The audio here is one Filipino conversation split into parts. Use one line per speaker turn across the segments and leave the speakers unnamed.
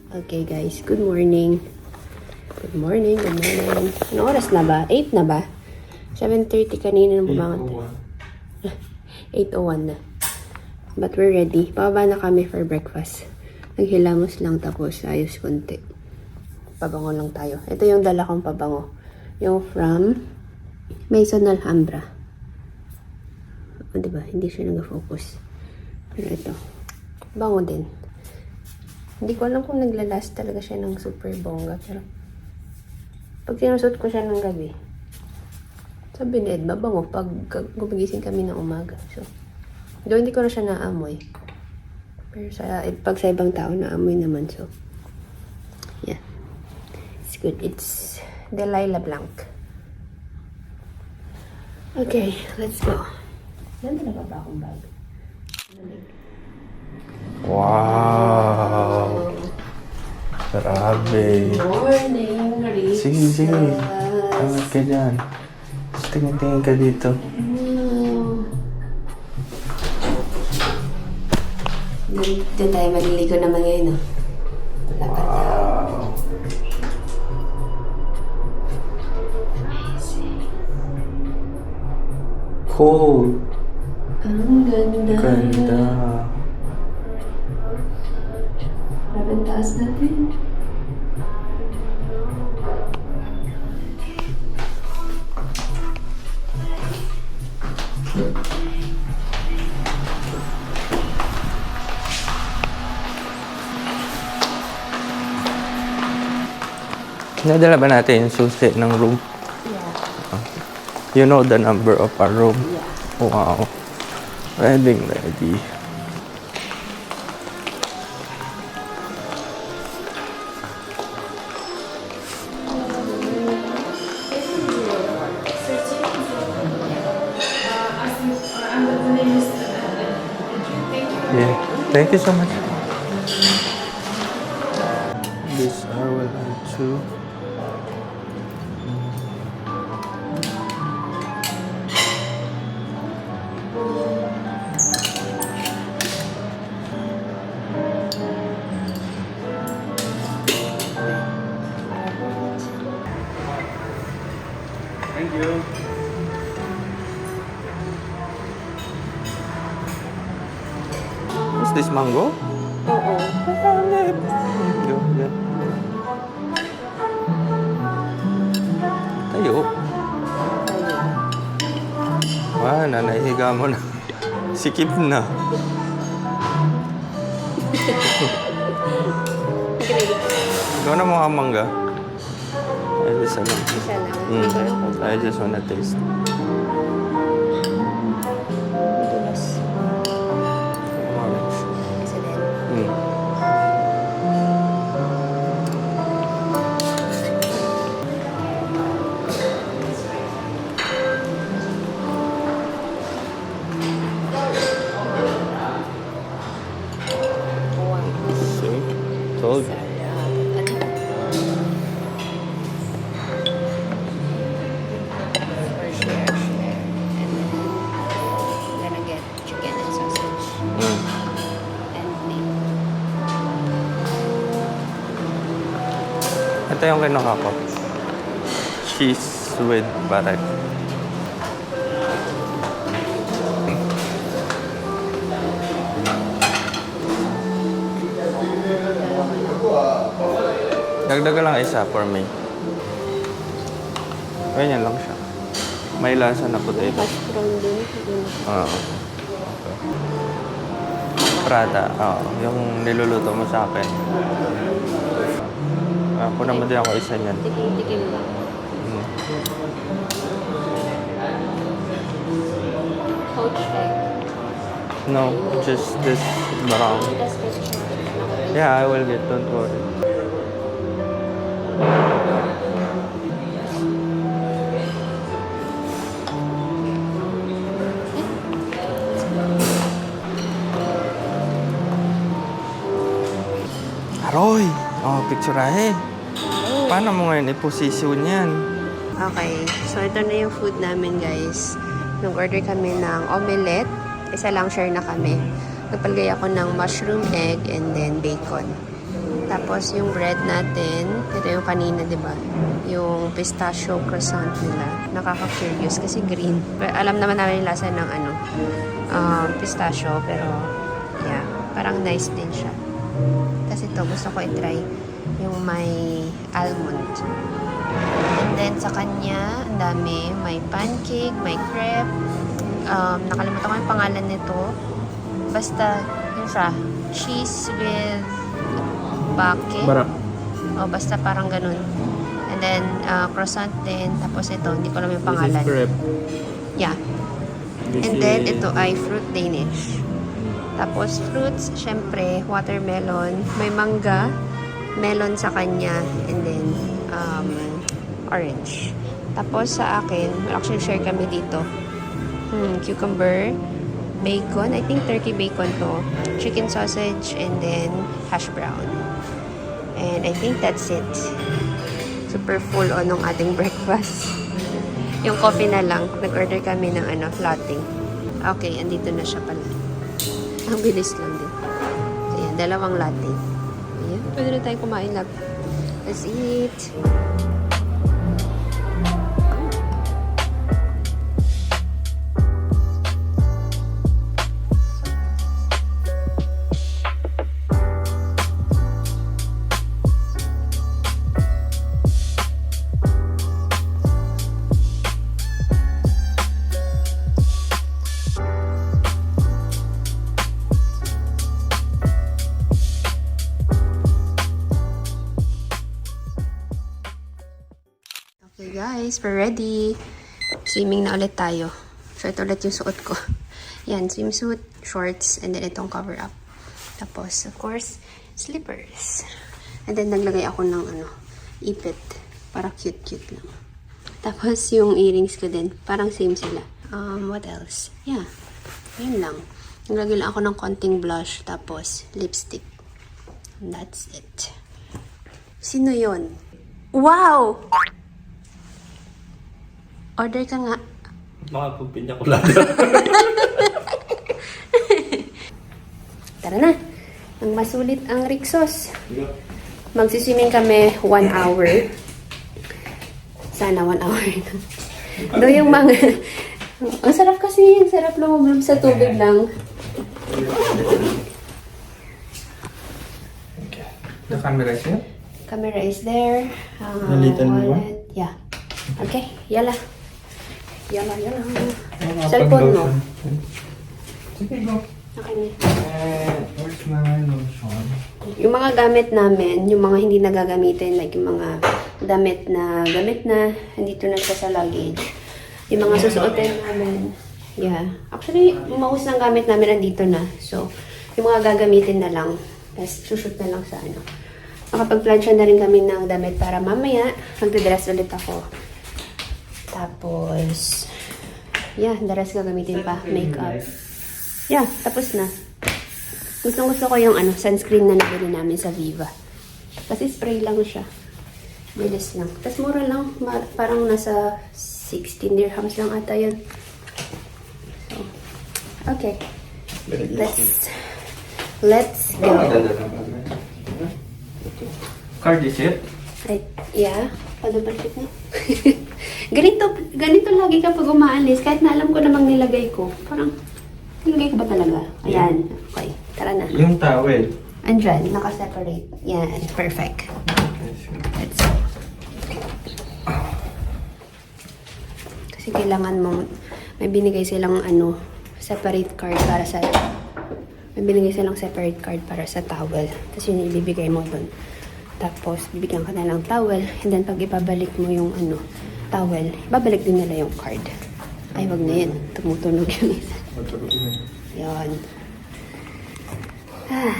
Okay guys, good morning. Good morning. Ano oras na ba? 8 na ba? 7:30 kanina na bumangon. 8:01 na. But we're ready. Pababa na kami for breakfast. Naghilamos lang tapos ayos konti. Pabango lang tayo. Ito yung dala kong pabango. Yung from Maison Alhambra. O diba? Hindi siya nag-focus. Pero ito. Bango din. Hindi ko alam kung naglalast talaga siya ng super bongga. Pero pag sinusot ko siya ng gabi, sabi ni Ed, mabango pag gumagising kami ng umaga. So, doon hindi ko na siya naamoy. Pero pag sa ibang tao, naamoy naman. So, yeah. It's good. It's Delilah Blanc. Okay, let's go. Nandun na ba akong bag?
Wow! Grabe!
Morning, Rich.
Sige. Angat ka dyan. Tingin-tingin ka dito.
Doon tayo maliligo naman ngayon, no?
Wow! Cool!
Ang ganda.
Ganda!
Parang taas natin.
Nadala ba natin yung susi ng room?
Yeah.
You know the number of our room?
Yeah.
Wow! Ready. Yeah. Thank you so much. This I will add to. Thank you. Is this mango?
Oo.
Yeah. Tayo. Nanahiga mo na. Sikip na. Ikaw na mga mangga. I just wanna
Isa lang.
I just wanna taste.
Dulas. Isa din.
See? Told you. Ito yung kinuha ko. Cheese with barak. Dagdagan lang isa for me. Ganyan lang siya. May lasa na potato.
Hash brown din.
Oo. Prata. Oo. Yung niluluto mo sa akin. Ako naman din ako isa niyan.
Tikim lang. Poached egg.
No, just this brown.
That's question.
Yeah, I will get. Don't worry. Aroy! Oh, picture eh. Paano mo ngayon i-position yan?
Okay, so ito na yung food namin guys. Nag-order kami ng omelette. Isa lang share na kami. Nagpalagay ako ng mushroom egg and then bacon. Tapos yung bread natin, ito yung kanina, di ba? Yung pistachio croissant nila. Nakaka-curious kasi green. Pero alam naman namin yung lasa ng pistachio, pero yeah, parang nice din siya. Tapos ito, gusto ko i-try yung may almond. And then sa kanya, ang dami. May pancake, may crepe. Nakalimutan ko yung pangalan nito. Basta, yun siya. Cheese with bake.
Barak.
O, basta parang ganun. And then, croissant din. Tapos ito, hindi ko alam yung
This
pangalan.
is crepe.
Yeah.
This
And then,
is-
ito ay fruit Danish. Tapos, fruits, syempre, watermelon. May mangga, melon sa kanya, and then, orange. Tapos, sa akin, actually, share kami dito. Cucumber, bacon, I think turkey bacon to, chicken sausage, and then hash brown. And I think that's it. Super full on ng ating breakfast. Yung coffee na lang, nag-order kami ng latte. Okay, andito na siya pala. Ang bilis lang din. So, yan, dalawang latte. Ayan, pwede na tayo kumain lang. Let's eat. Okay guys, we're ready. Swimming na ulit tayo. So ito ulit yung suot ko. Yan, swimsuit, shorts, and then itong cover up. Tapos, of course, slippers. And then naglagay ako ng ipit. Para cute-cute lang. Tapos yung earrings ko din, parang same sila. What else? Yeah, yun lang. Naglagay lang ako ng konting blush, tapos lipstick. And that's it. Sino yun? Wow! Order ka nga.
Makapagpinya ko lang.
Tara na. Ang masulit ang Rixos. Magsiswimming kami 1 hour. Sana 1 hour na. Do yung mga... Ang sarap kasi. Ang sarap lumublob sa tubig lang.
Okay. The camera is here?
Camera is there.
Nalitan mo ba?
wallet. Yeah. Okay. Yala. Yala. Cellphone mo.
Sige, go.
Okay na.
Where's my lotion?
Yung mga gamit namin, yung mga hindi nagagamitin, like yung mga damit na, nandito na siya sa luggage. Yung mga susuotin namin, yeah. Actually, maus ng gamit namin nandito na. So, yung mga gagamitin na lang, tapos sushoot na lang sa Nakapag-plansya na rin kami ng damit para mamaya, magdadress ulit ako. Tapos, yeah, the rest gagamitin pa, makeup. Yeah, tapos na. Gusto ko yung sunscreen na nabili namin sa Viva. Kasi spray lang siya. Bilis lang. Tapos mura lang. Parang nasa 16 dirhams lang ata yun. So, okay. Let's go.
Card is it?
Right. Yeah. Padabalik na. ganito lagi kapag umaalis. Kahit na alam ko namang nilagay ko. Parang, nilagay ko ba talaga? Ayan. Okay. Tara na.
Yung towel.
Andyan. Naka-separate. Yan. Perfect. Let's go. Kasi kailangan mo, may binigay silang separate card para sa, may binigay silang separate card para sa towel. Tapos yun ibibigay mo doon. Tapos, bibigyan ka na ng towel. And then, pag ibabalik mo yung towel, ibabalik din nila yung card. Ay, wag na yan. Tumutunog yung isa. Yan. Ah,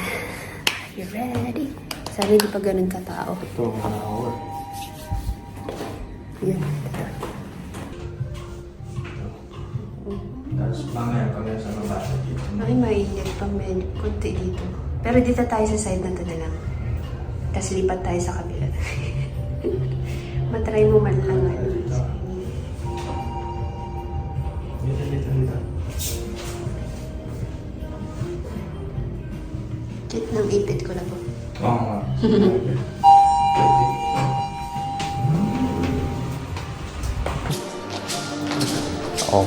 you ready? Sabi, di pa ganun katao.
Ito, 1 hour.
Yun.
Tapos mamaya kami sa mabasa dito.
Ay, mainit pa, men. Kunti dito. Pero dito tayo sa side na to na lang. Tapos lipat tayo sa kabila. Matry mo man lang.
Dito.
Kit ng ipit ko na po.
Oo nga. Oh.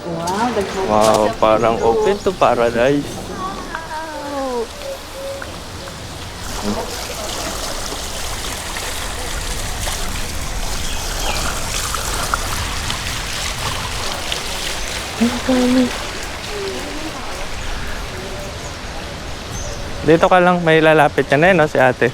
Wow,
Wow, parang open to paradise.
Wow.
Dito ka lang, may lalapit ka na no, si ate.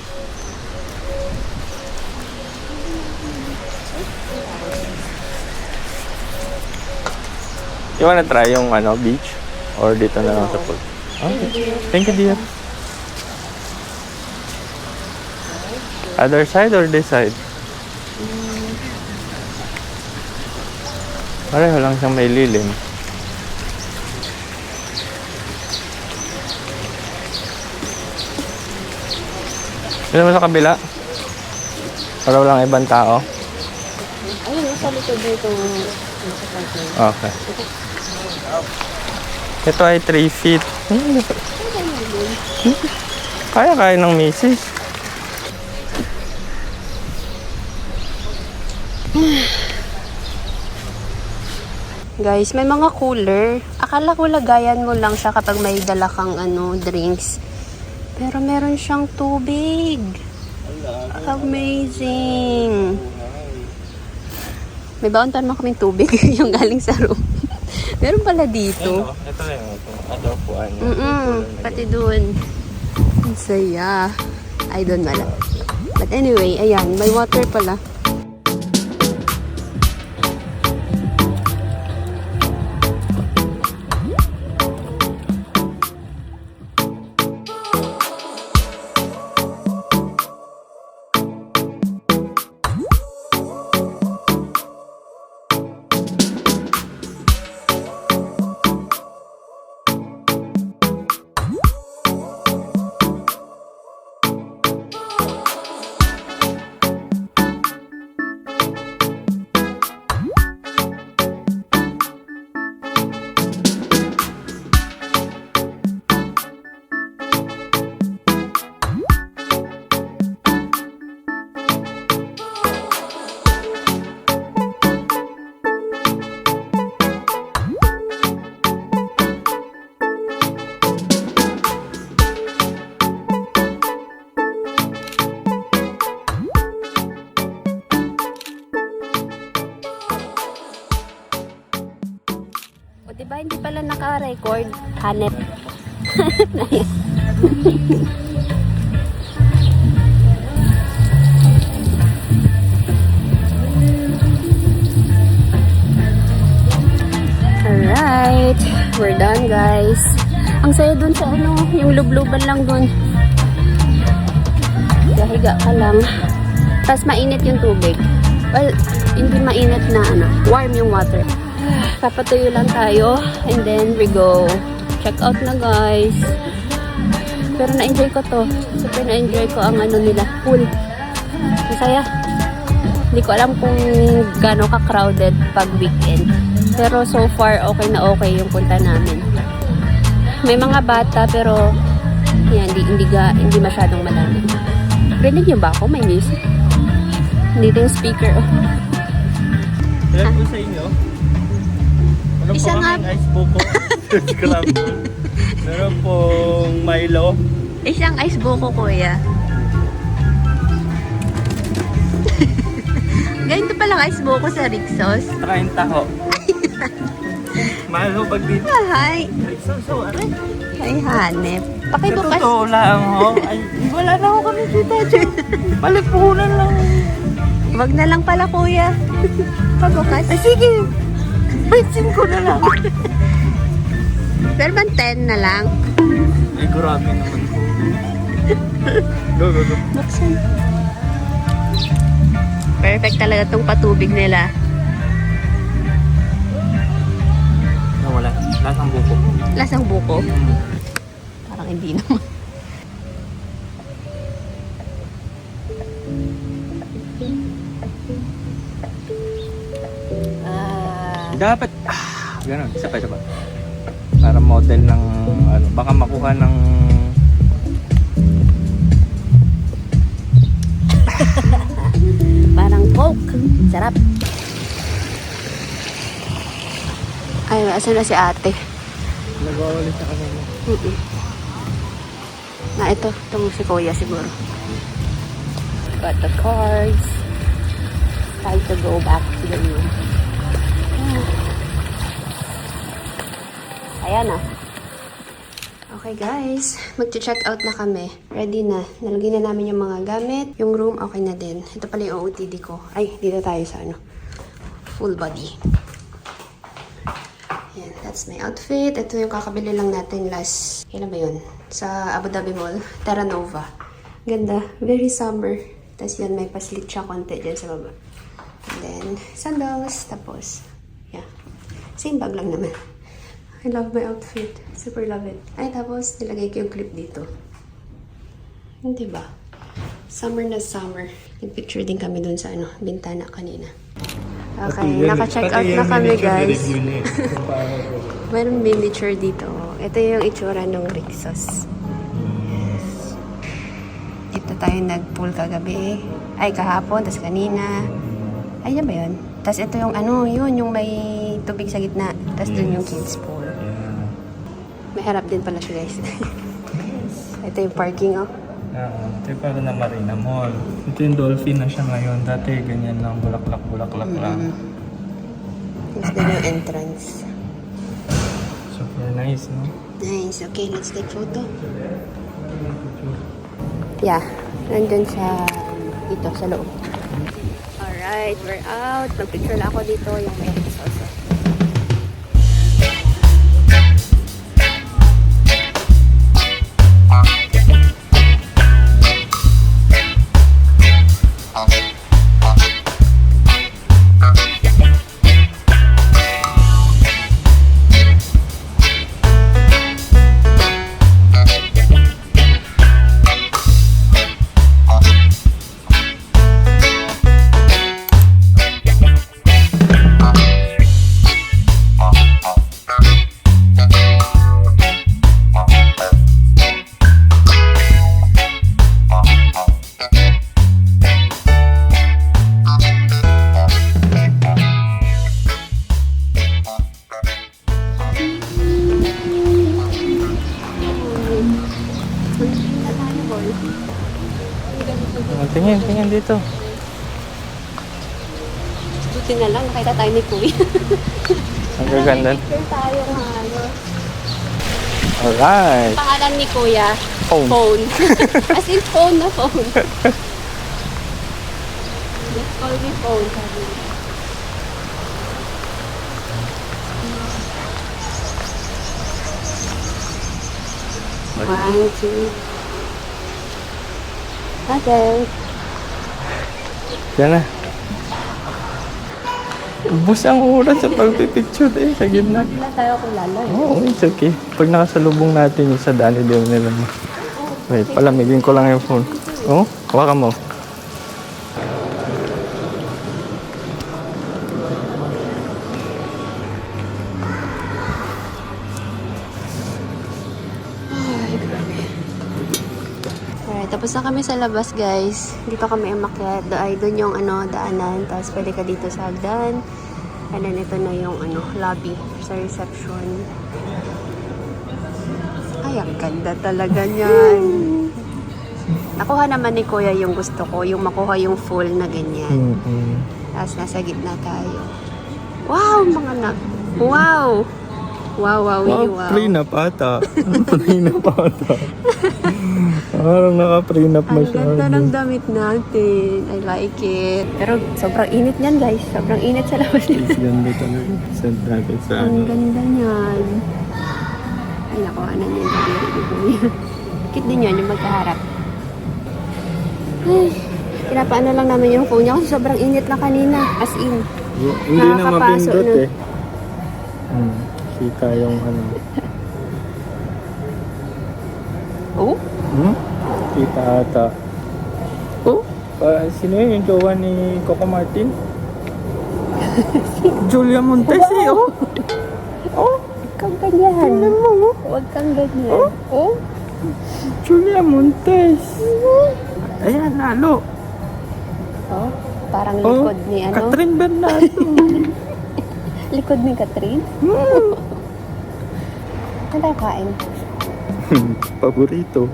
You wanna try yung beach? Or dito na lang sa pool? Okay. Thank you, dear. Other side or this side? Pareho lang siyang may lilim. Sino mo sa kabila? Para walang ibang tao?
Ayun, nasa likod dito.
Okay. Ito ay 3 feet. Kaya ng misis.
Guys, may mga cooler. Akala ko lagayan mo lang siya kapag may dala kang drinks. Pero meron siyang tubig. Amazing. May baon pa naman kaming tubig yung galing sa room. Meron pala dito.
Ito na yung adopuan niya.
Pati doon. Ang saya. Ay, doon wala. But anyway, ayan. May water pala. Diba hindi pala naka-record? Hanep. Alright. We're done, guys. Ang saya dun sa yung lubluban lang dun. Higa ka lang. Tapos mainit yung tubig. Well, hindi mainit na warm yung water. Papatuyo lang tayo and then we go. Check out na, guys. Pero na-enjoy ko to. Super na-enjoy ko ang nila, pool. Masaya. Hindi ko alam kung gaano ka-crowded pag weekend. Pero so far, okay na okay yung punta namin. May mga bata pero yan, hindi masyadong madami. Rinig niyo ba ako? May music. Hindi din speaker.
Ilan po sa inyo? Ano
Isa
po
nga.
kaming ice buko? Scramble. Meron pong Milo.
Isang ice buko, kuya. Ganito palang ice buko sa Rixos.
Saka yung taho. Milo pag dito.
Hi.
So, aray.
Hi, Hanep.
Sa
Pakibukas.
totoo lang ho. Ay, wala na ako kami kita dyan. Palipunan lang.
Wag na lang pala, kuya. Pabukas.
Ay, sige. Bensin ko na lang.
Pero man 10 na lang.
Ay, grabe naman. Go.
Buksan. Perfect talaga tong patubig nila.
Wala. Lasang buko.
Lasang buko. Parang hindi naman.
Dapat, ganun. Isa pa. Para model ng, baka makuha ng
Coke. Sarap. Ay, asan na si ate?
Nagwawalis ako mo.
Na ito, itong si Kuya siguro. Got the cards. Time to go back to the room. Ayan na. Okay guys, mag-check out na kami. Ready na. Nalagyan na namin yung mga gamit. Yung room, okay na din. Ito pala yung OOTD ko. Ay, dito tayo sa ano. Full body. Ayan, that's my outfit. Ito yung kakabili lang natin last, kailan ba yun? Sa Abu Dhabi Mall, Terra Nova. Ganda, very summer. Tapos yan, may paslit siya konti dyan sa baba. And then, sandals. Tapos, yeah. Same bag lang naman. I love my outfit. Super love it. Ay, tapos, nilagay ko yung clip dito. Hindi ba? Summer na summer. Nag-picture din kami dun sa ano, bintana kanina. Okay, naka-check out na kami guys. Mayroong miniature dito. Ito yung itsura ng Rixos. Yes. Dito tayo nag-pool kagabi. Ay, kahapon, tapos kanina. Ay, yan ba yun? Tapos ito yung ano, yun, yung may tubig sa gitna. Tapos dun yung kids pool. May harap din pala siya guys. Ito yung parking, oh.
Ito yung para na Marina Mall. Ito yung dolphin na siya ngayon. Dati ganyan lang, bulaklak lang.
Tapos din yung entrance.
Super nice, no?
Nice. Okay, let's take photo. Yeah. Nandun sa, dito, sa loob. Alright, we're out. Nag-picture lang ako dito. Yung may also.
Tingin dito.
Buti na lang, nakita tayo ni Kuya.
Ang gaganda.
Picture tayo nga, ano.
Alright.
Pangalan ni Kuya,
Phone.
phone. As in phone na phone. Let's call me phone, sabi niya. One, two. Okay.
Yan na. Ubus ang oras sa pagpipicture sa gitna.
Wala tayo kung lalo.
Oo, it's okay. Pag nakasalubong natin yung sa dani din nila mo. Wait, palamigin ko lang yung phone. Oh, hawakan mo.
Alright, tapos na kami sa labas guys. Dito kami umakyat. Ay, doon yung ano, daanan. Tapos pwede ka dito sa hagdan. And then ito na yung ano, lobby sa reception. Ay, ang ganda talaga niyan. Nakuha naman ni Kuya yung gusto ko. Yung makuha yung full na ganyan. Tapos nasa gitna tayo. Wow, mga anak. Wow! Wow, wow, wow.
Prenup ata. Prenup ata. Parang naka-prenup
Ang
masyado.
ganda ng damit natin. I like it. Pero sobrang init niyan guys. Sobrang init sa labas.
Is ganda talaga. Send natin sa
Ang
ano.
ganda niyan. Ay, nakuha na niya yung kadiri ni Kuya. Kit din yun, yung magkaharap. Ay, pinapaano lang namin yung phone niya kasi sobrang init na kanina. As in.
Hindi na
Nakakapasok
mapindot
na.
eh. Kita yung ano.
Oh?
Kita ata.
Oh?
Sino yun? Yung jowa ni Coco Martin? Julia Montes eh, oh. Oh,
Huwag kang ganyan.
tingnan mo, oh.
Huwag kang ganyan. Oh?
Julia Montes. Ayan, lalo.
Oh? Parang likod ni ano?
Catherine Bernardo.
Likod ni Catherine? Ano tayo kain?
Paborito.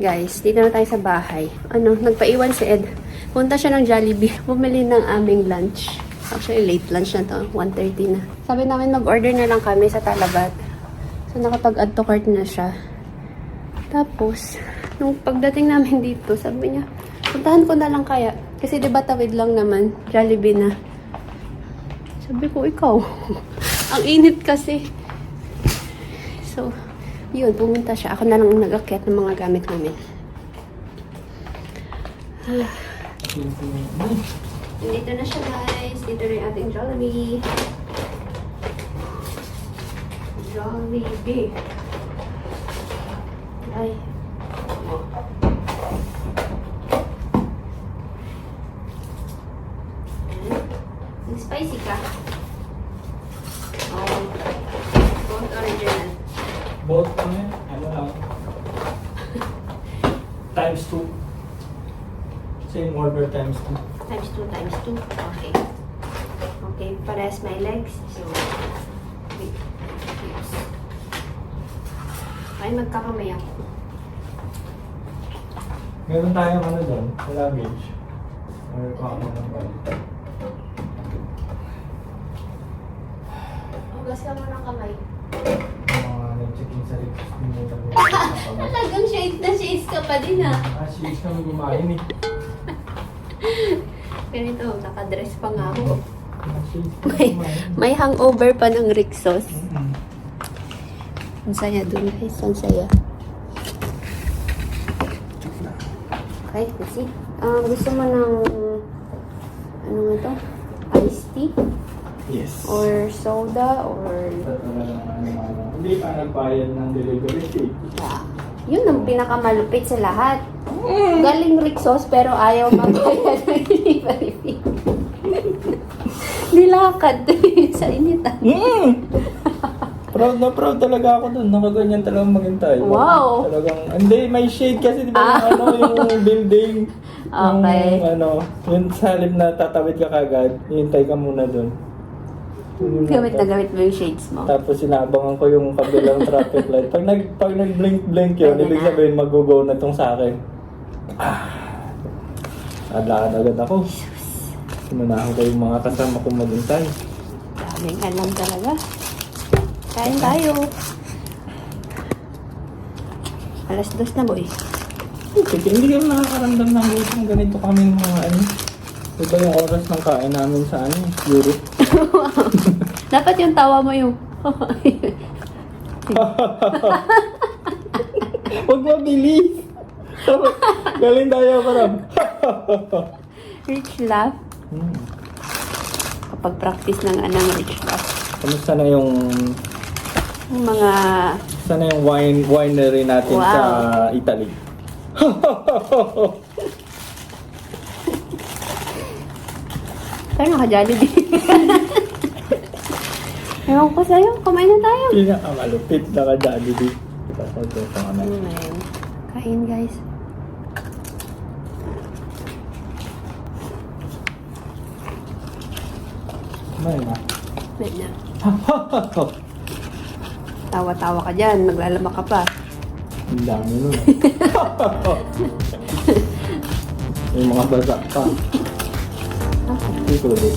Guys, dito na tayo sa bahay. Ano, nagpaiwan si Ed. Punta siya ng Jollibee. Bumili ng aming lunch. Actually, late lunch na to. 1:30 na. Sabi namin mag-order na lang kami sa Talabat. So, nakapag-add to cart na siya. Tapos, nung pagdating namin dito, sabi niya, puntahan ko na lang kaya. Kasi diba tawid lang naman. Jollibee na. Sabi ko, ikaw. Ang init kasi. So, yun, pumunta siya. Ako na lang nag-akyat ng mga gamit namin. Dito na siya, guys. Dito na yung ating Jollibee. Jollibee. Ay. Spicy ka? Oh. Both original.
Both kami, ano lang. Times 2. Same order times 2.
Times 2 times 2. Okay. Okay, parehas my legs. So, wait. Oops. Ay, magkakamay ako.
Meron tayong ano doon, sa luggage. Or kung ano ng bali.
Hugas ka mo ng kamay.
Mga nag-check-in sa Rick.
Talagang shades na shades ka pa din ha.
Shades kami gumain eh.
Ganito, nakadress pa nga ako.
Shades kami gumain.
May hangover pa ng Rixos. Ang saya dun guys, ang saya. Okay, let's see. Gusto mo ng, ano nga to? Iced tea?
Yes.
Or soda? Or...
Hindi pa nagbayad ng delivery fee.
Yun ang pinakamalupit sa lahat. Galing Rixos pero ayaw magbayad ng delivery fee. Nilakad sa initan.
Proud na proud talaga ako dun. Nakaganyan talaga maghintay.
Wow!
Talagang, hindi, may shade kasi di ba yung building.
Okay.
Yung sa halip na tatawid ka kagad, hintay ka muna dun.
Gamit na gamit mo yung shades mo.
Tapos sinabangan ko yung kabilang traffic light. Pag nag-blink yun,
Ayan
ibig
na.
sabihin mag-go na tong sa akin. Adlaan agad ako. Sinunahan ko yung mga kasama kong maghintay.
Daming alam talaga. Kain tayo. 2:00 na boy.
Kasi hindi kami nakakaramdam ng gutom. Ganito kami mga Iba yung oras ng kain namin sa Europe.
Dapat yung tawa mo yung...
Huwag mabilis! Galing tayo parang.
Rich laugh. Kapag practice ng anang rich laugh.
Kamusta na yung
Mga...
sana yung winery natin
Wow.
sa Italy?
Pero naka-Jollibee. Ewan ko sa'yo. Kumain na tayo.
Pinakamalupit na ka-Jollibee. Tapos ito kami.
Ngayon. Kain guys.
Kumain na.
Wait na. Tawa-tawa ka dyan. Naglalama ka pa.
Ang dami nun. May mga basa pa.
Okay.
Ito ulit.